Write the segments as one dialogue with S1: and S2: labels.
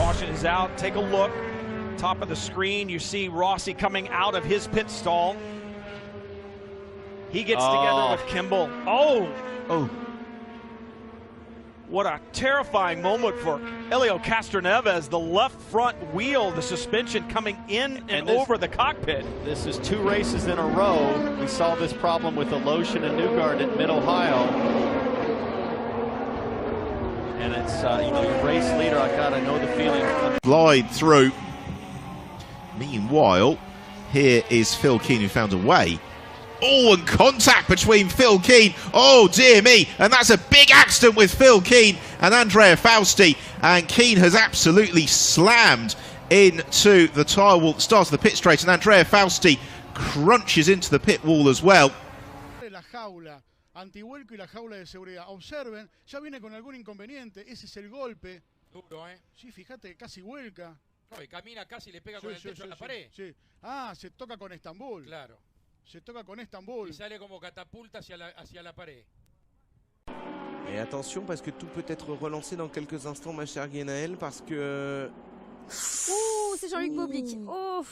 S1: Caution is out. Take a look. Top of the screen, you see Rossi coming out of his pit stall. He gets together with Kimball. Oh! What a terrifying moment for Helio Castroneves. The left front wheel, the suspension coming in and over the cockpit.
S2: This is 2 races in a row. We saw this problem with Aloshin and Newgard at Mid-Ohio. And it's, you know, your race leader, I know the feeling.
S3: Glide through. Meanwhile, here is Phil Keane, who found a way. Oh, and contact between Phil Keane. Oh, dear me. And that's a big accident with Phil Keane and Andrea Fausti. And Keane has absolutely slammed into the tyre wall at the start of the pit straight. And Andrea Fausti crunches into the pit wall as well.
S4: Antivuelco y la jaula de seguridad. Observen, ya viene con algún inconveniente. Ese es el golpe.
S5: Duro, ¿eh?
S4: Sí, fíjate, casi vuelca.
S5: No, y camina casi, le pega con el techo a la pared.
S4: Sí. Ah, se toca con Estambul.
S5: Claro.
S4: Se toca con Estambul.
S5: Y sale como catapulta hacia la pared.
S6: Et attention parce que tout peut être relancé dans quelques instants, ma chère Guénaëlle, parce que...
S7: Ouh, c'est Jean-Luc Boblic. Oh.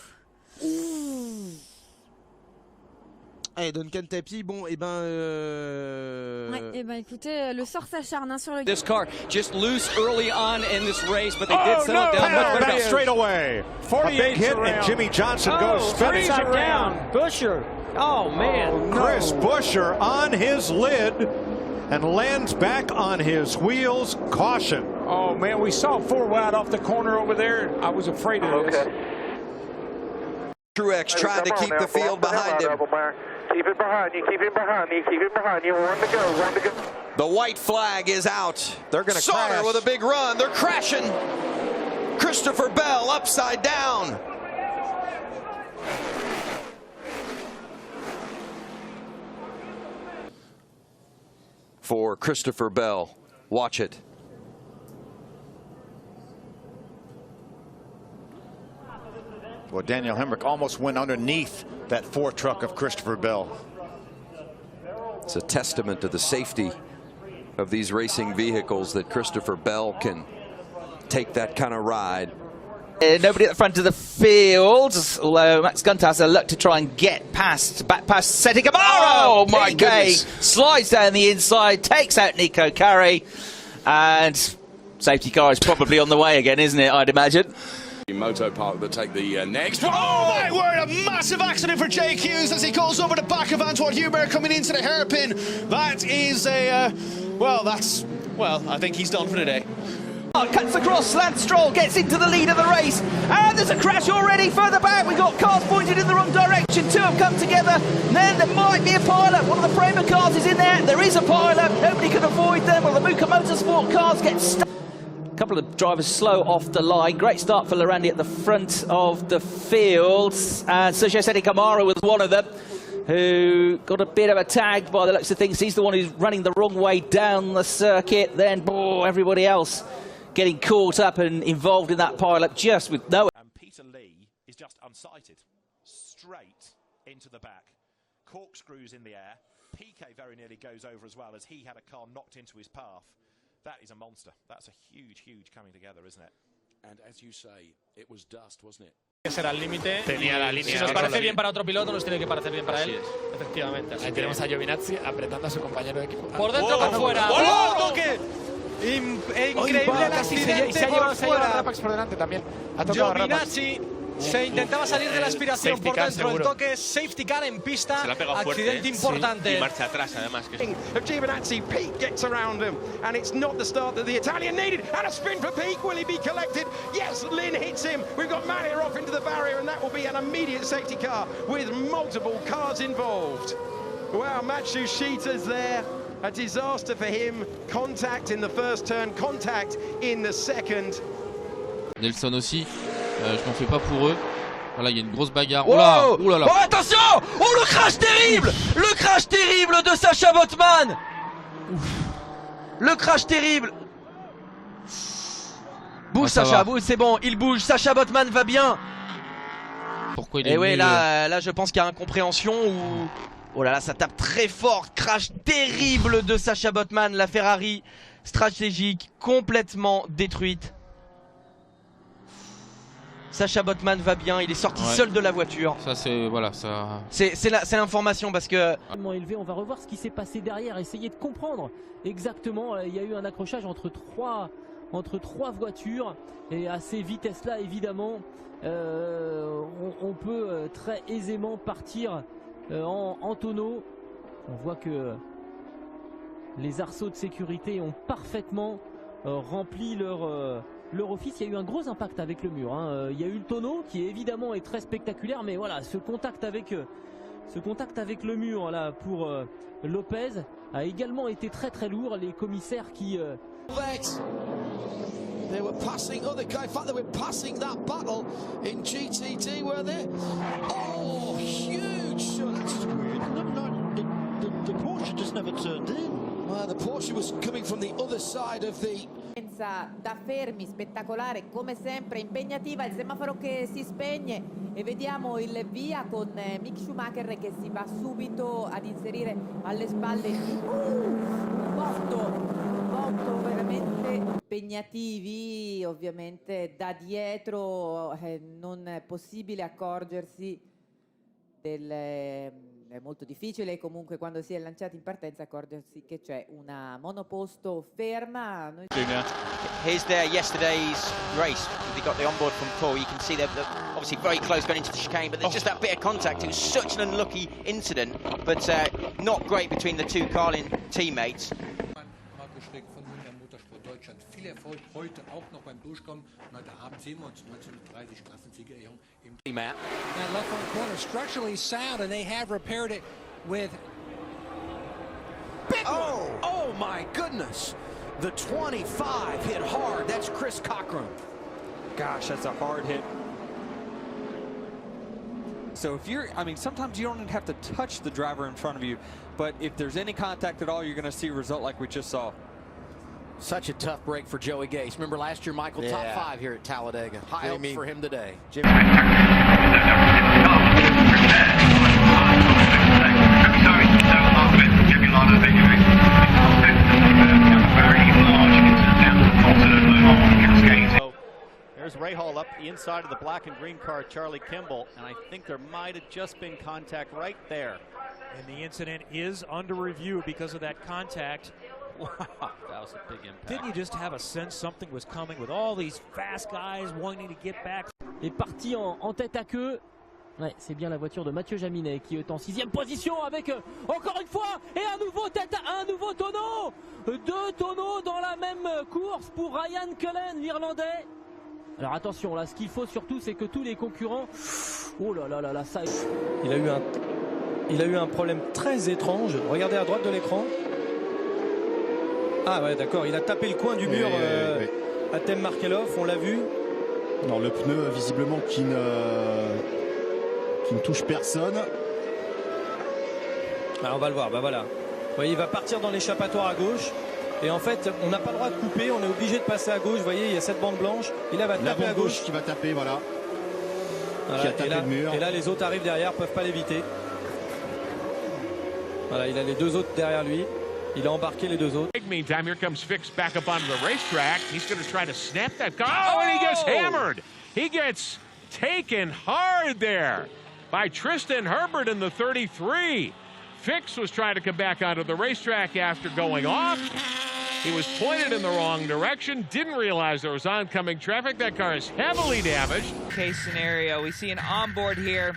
S6: Allez, Duncan Tapi, bon, et ben...
S7: Ouais, et ben écoutez, le sort s'acharne sur le...
S8: This car just loose early on in this race, but they did settle it down much better.
S9: Straight away. 48 hit and Jimmy Johnson goes spinning.
S10: Down. Busher. Oh, man.
S9: Chris Buescher on his lid and lands back on his wheels. Caution.
S10: Oh, man, we saw 4 wide off the corner over there. I was afraid of this.
S11: Truex trying to keep the field behind him.
S12: Keep it behind you, keep it behind you, keep it behind you. One to go.
S11: The white flag is out.
S6: They're going to crash.
S11: Sauter with a big run. They're crashing. Christopher Bell upside down. For Christopher Bell. Watch it.
S9: Well, Daniel Hemrick almost went underneath that 4 truck of Christopher Bell.
S11: It's a testament to the safety of these racing vehicles that Christopher Bell can take that kind of ride.
S8: Nobody at the front of the field, although Max Gunter has a look to try and get back past Seti Camaro.
S11: Oh my goodness.
S8: Slides down the inside, takes out Nico Carey, and safety car is probably on the way again, isn't it, I'd imagine?
S13: Moto Park that take the next.
S14: Oh my word, a massive accident for Jake Hughes as he goes over the back of Antoine Hubert coming into the hairpin. That is a, well, I think he's done for the day.
S8: Cuts across, Lance Stroll gets into the lead of the race, and there's a crash already further back. We've got cars pointed in the wrong direction. 2 have come together, and then there might be a pile-up. One of the Prema cars is in there. There is a pile-up. Nobody can avoid them. Well, the Muka Motorsport cars get stuck. A couple of drivers slow off the line. Great start for Lorandi at the front of the field. And Sergio Seti Camaro was one of them who got a bit of a tag by the looks of things. He's the one who's running the wrong way down the circuit. Then, everybody else getting caught up and involved in that pile-up just with no...
S1: And Peter Lee is just unsighted. Straight into the back. Corkscrews in the air. PK very nearly goes over as well as he had a car knocked into his path. That is a monster. That's a huge coming together, isn't it?
S13: And as you say, it was dust, wasn't it?
S10: Será el límite.
S5: Tenía la línea.
S10: Si nos parece bien para otro piloto, nos tiene que parecer bien para él. Efectivamente.
S5: Ahí tenemos a Giovinazzi apretando a su compañero de equipo.
S10: Por dentro, por fuera.
S5: ¡Oh!
S10: ¡Toque! Increíble el accidente
S5: se ha
S10: por
S5: llevado
S10: fuera.
S5: Rapax por delante también. Ha tocado
S10: Giovinazzi se intentaba salir de la aspiración por dentro. El toque safety car en pista. Accidente importante.
S15: Y marcha atrás, además.
S12: Giovinazzi, Pete gets around him, and it's not the start that the Italian needed. And a spin for Pete. Will he be collected? Yes, Lynn hits him. We've got Malia off into the barrier, and that will be an immediate safety car with multiple cars involved. Wow, Matsushita's there. A disaster for him. Contact in the first turn, contact in the second.
S16: Nelson aussi, je m'en fais pas pour eux. Voilà, il y a une grosse bagarre.
S8: Oh là,
S16: oh là là.
S8: Oh, attention! Oh, le crash terrible! Le crash terrible de Sacha Botman! Le crash terrible! Bouge Sacha, bouge, c'est bon, il bouge. Sacha Botman va bien.
S16: Pourquoi il est
S8: Et ouais, là, je pense qu'il y a incompréhension ou... Oh là là, ça tape très fort. Crash terrible de Sacha Botman. La Ferrari stratégique complètement détruite. Sacha Botman va bien, il est sorti seul de la voiture.
S16: Ça c'est voilà, ça.
S8: C'est l'information parce que.
S15: Élevé, on va revoir ce qui s'est passé derrière, essayer de comprendre exactement. Il y a eu un accrochage entre trois voitures et à ces vitesses-là, évidemment, on peut très aisément partir en tonneau. On voit que les arceaux de sécurité ont parfaitement rempli leur office. Il y a eu un gros impact avec le mur, hein. Il y a eu le tonneau qui évidemment est très spectaculaire, mais voilà, ce contact avec le mur là pour Lopez a également été très très lourd. Les commissaires qui
S17: They were passing other guys. In fact, they were passing that battle in GTD, were they? Oh, huge! So that's weird. The Porsche just never turned in. Well, the Porsche was coming from the other side of the.
S18: Da fermi, spettacolare, come sempre, impegnativa. Il semaforo che si spegne e vediamo il via con Mick Schumacher che si va subito ad inserire alle spalle un botto veramente impegnativi. Ovviamente da dietro non è possibile accorgersi è molto difficile comunque quando si è lanciati in partenza accorgersi che c'è una monoposto ferma.
S8: Here's their yesterday's race. They got the onboard from Paul. You can see they're obviously very close going into the chicane, but there's just that bit of contact. It was such an unlucky incident, but not great between the two Carlin teammates.
S19: Viel Erfolg heute auch noch beim Durchkommen. Heute Abend sehen wir uns 1930 Klassensiegerehrung im
S10: Matt.
S19: That left front corner structurally sound, and they have repaired it with.
S14: Big one. Oh my goodness! The 25 hit hard. That's Chris Cochran.
S20: Gosh, that's a hard hit. So if you're, I mean, sometimes you don't even have to touch the driver in front of you, but if there's any contact at all, you're going to see a result like we just saw.
S14: Such a tough break for Joey Gase. Remember last year, Michael, top 5 here at Talladega. High hopes for him today.
S2: There's Rahal up the inside of the black and green car, Charlie Kimball, and I think there might have just been contact right there.
S21: And the incident is under review because of that contact.
S2: Wow, that was a big impact.
S21: Didn't you just have a sense something was coming with all these fast guys wanting to get back?
S15: Est parti en tête à queue. Ouais, c'est bien la voiture de Mathieu Jaminet qui est en 6e position avec encore une fois et un nouveau tonneau. 2 tonneaux dans la même course pour Ryan Cullen, l'Irlandais. Alors attention, là, ce qu'il faut surtout, c'est que tous les concurrents. Oh là là là là, ça.
S22: Il a eu un problème très étrange. Regardez à droite de l'écran. Ah ouais, d'accord, il a tapé le coin du mur à Tem Markelov, on l'a vu.
S23: Non, le pneu visiblement qui ne touche personne.
S22: Ah, on va le voir, bah voilà. Vous voyez, il va partir dans l'échappatoire à gauche. Et en fait, on n'a pas le droit de couper, on est obligé de passer à gauche. Vous voyez, il y a cette bande blanche. Et là, il va taper à gauche.
S23: Qui va taper, voilà.
S22: Qui a tapé le mur. Et là, les autres arrivent derrière, peuvent pas l'éviter. Voilà, il a les 2 autres derrière lui. Il a embarqué les 2 autres.
S24: Meantime, here comes Fix back up onto the racetrack. He's going to try to snap that car. Oh, and he gets hammered. He gets taken hard there by Tristan Herbert in the 33. Fix was trying to come back onto the racetrack after going off. He was pointed in the wrong direction, didn't realize there was oncoming traffic. That car is heavily damaged.
S25: Case scenario, we see an onboard here.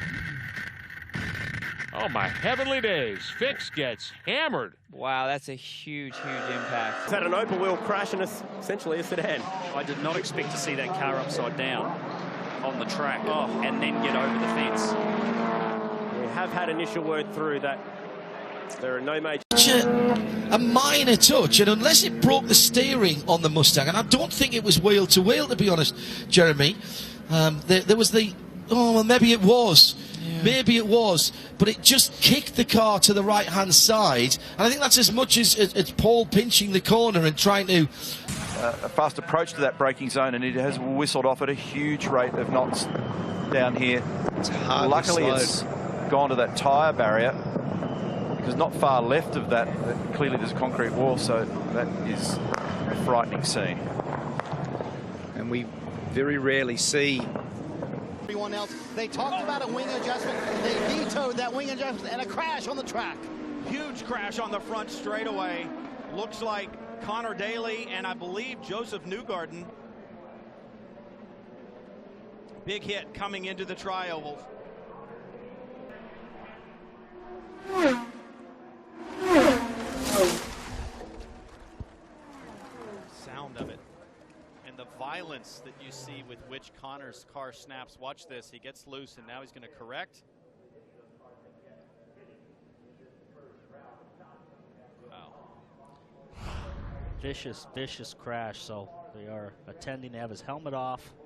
S24: Oh, my heavenly days. Fix gets hammered.
S25: Wow, that's a huge, huge impact.
S26: It's had an open wheel crash and essentially a sedan. I did not expect to see that car upside down on the track and then get over the fence. We have had initial word through that there are no major...
S17: A minor touch, and unless it broke the steering on the Mustang, and I don't think it was wheel to wheel, to be honest, Jeremy, there was the... Oh, well, maybe it was. Yeah. Maybe it was. But it just kicked the car to the right-hand side. And I think that's as much as Paul pinching the corner and trying to...
S27: a fast approach to that braking zone, and it has whistled off at a huge rate of knots down here. Luckily, it's gone to that tyre barrier, because not far left of that, clearly there's a concrete wall, so that is a frightening scene.
S6: And we very rarely see
S14: Everyone else, they talked about a wing adjustment. They vetoed that wing adjustment and a crash on the track.
S1: Huge crash on the front straightaway. Looks like Connor Daly and I believe Joseph Newgarden. Big hit coming into the tri-ovals.
S2: Sound of it. And the violence that you see with which Connor's car snaps. Watch this. He gets loose and now he's going to correct. Wow.
S21: Vicious crash. So they are attending to have his helmet off.